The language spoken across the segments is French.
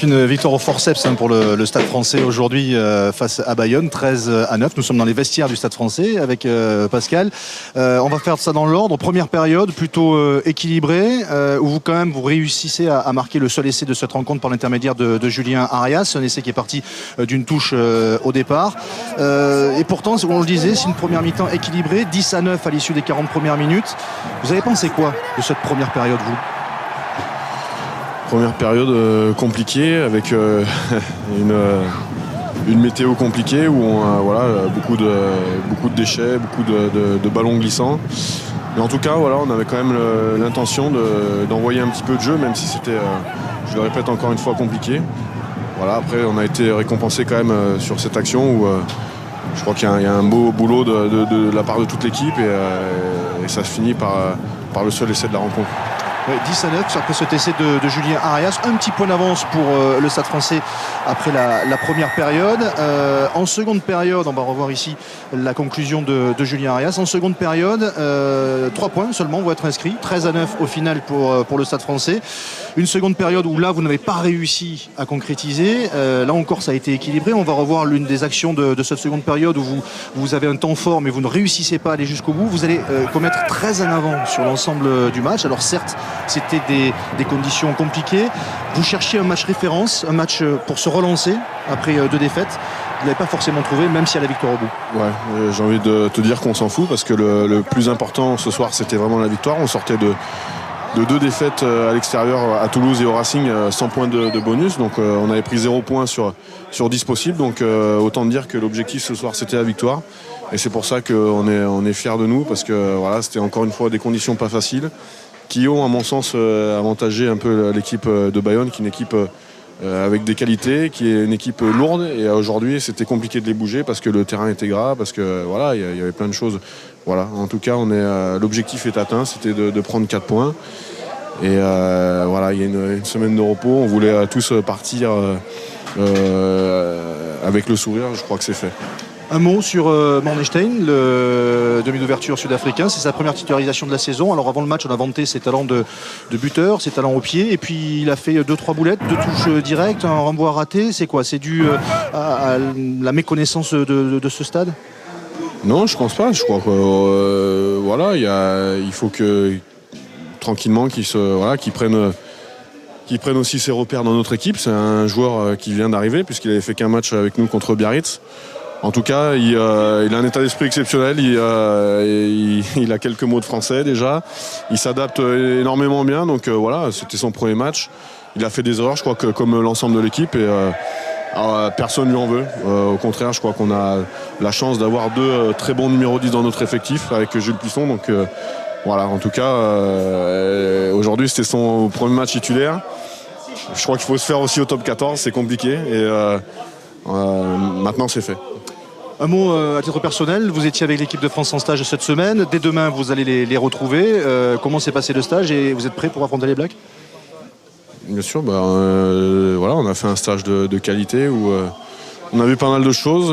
Une victoire au forceps pour le Stade français aujourd'hui face à Bayonne, 13-9. Nous sommes dans les vestiaires du Stade français avec Pascal. On va faire ça dans l'ordre. Première période plutôt équilibrée où vous quand même vous réussissez à marquer le seul essai de cette rencontre par l'intermédiaire de Julien Arias, un essai qui est parti d'une touche au départ. Et pourtant, on le disait, c'est une première mi-temps équilibrée, 10-9 à l'issue des 40 premières minutes. Vous avez pensé quoi de cette première période, vous ? Première période compliquée avec une météo compliquée où on a beaucoup de déchets, beaucoup de ballons glissants. Mais en tout cas, on avait quand même l'intention d'envoyer un petit peu de jeu, même si c'était, je le répète encore une fois, compliqué. Après, on a été récompensé quand même sur cette action où je crois qu'il y a un beau boulot de la part de toute l'équipe et ça se finit par le seul essai de la rencontre. Ouais, 10-9 après cet essai de Julien Arias, un petit point d'avance pour le Stade français après la première période. En seconde période, on va revoir ici la conclusion de Julien Arias. En seconde période, 3 points seulement vont être inscrits, 13-9 au final pour le Stade français. Une seconde période où là vous n'avez pas réussi à concrétiser. Là encore ça a été équilibré. On va revoir l'une des actions de cette seconde période où vous avez un temps fort mais vous ne réussissez pas à aller jusqu'au bout. Vous allez commettre 13 en avant sur l'ensemble du match. Alors certes, c'était des conditions compliquées. Vous cherchiez un match référence, un match pour se relancer après 2 défaites. Vous n'avez pas forcément trouvé, même s'il y a la victoire au bout. Ouais, j'ai envie de te dire qu'on s'en fout parce que le plus important ce soir, c'était vraiment la victoire. On sortait de 2 défaites à l'extérieur à Toulouse et au Racing, 100 points de bonus. Donc on avait pris 0 points sur 10 possibles. Donc autant dire que l'objectif ce soir, c'était la victoire. Et c'est pour ça qu'on est fiers de nous parce que c'était encore une fois des conditions pas faciles, qui ont, à mon sens, avantagé un peu l'équipe de Bayonne, qui est une équipe avec des qualités, qui est une équipe lourde. Et aujourd'hui, c'était compliqué de les bouger parce que le terrain était gras, parce que il y avait plein de choses. En tout cas, l'objectif est atteint, c'était de prendre 4 points. Et il y a une semaine de repos. On voulait tous partir avec le sourire. Je crois que c'est fait. Un mot sur Mornestein, le demi d'ouverture sud-africain. C'est sa première titularisation de la saison. Alors avant le match, on a vanté ses talents de buteur, ses talents au pied. Et puis il a fait 2-3 boulettes, 2 touches directes, un renvoi raté. C'est quoi ? C'est dû à la méconnaissance de ce stade ? Non, je pense pas. Je crois il faut que tranquillement qu'il prenne aussi ses repères dans notre équipe. C'est un joueur qui vient d'arriver puisqu'il avait fait qu'un match avec nous contre Biarritz. En tout cas, il a un état d'esprit exceptionnel. Il a quelques mots de français déjà. Il s'adapte énormément bien. Donc c'était son premier match. Il a fait des erreurs, je crois, comme l'ensemble de l'équipe. Et personne ne lui en veut. Au contraire, je crois qu'on a la chance d'avoir 2 très bons numéros 10 dans notre effectif avec Jules Plisson. Donc en tout cas, aujourd'hui, c'était son premier match titulaire. Je crois qu'il faut se faire aussi au top 14. C'est compliqué. Et maintenant, c'est fait. Un mot à titre personnel, vous étiez avec l'équipe de France en stage cette semaine. Dès demain, vous allez les retrouver. Comment s'est passé le stage et vous êtes prêts pour affronter les Blacks ? Bien sûr, on a fait un stage de qualité où on a vu pas mal de choses.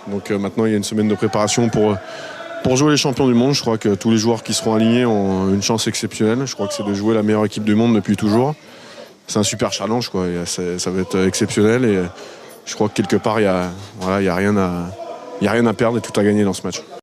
Donc maintenant, il y a une semaine de préparation pour jouer les champions du monde. Je crois que tous les joueurs qui seront alignés ont une chance exceptionnelle. Je crois que c'est de jouer la meilleure équipe du monde depuis toujours. C'est un super challenge, quoi. Ça va être exceptionnel et je crois que quelque part, il y a rien à perdre et tout à gagner dans ce match.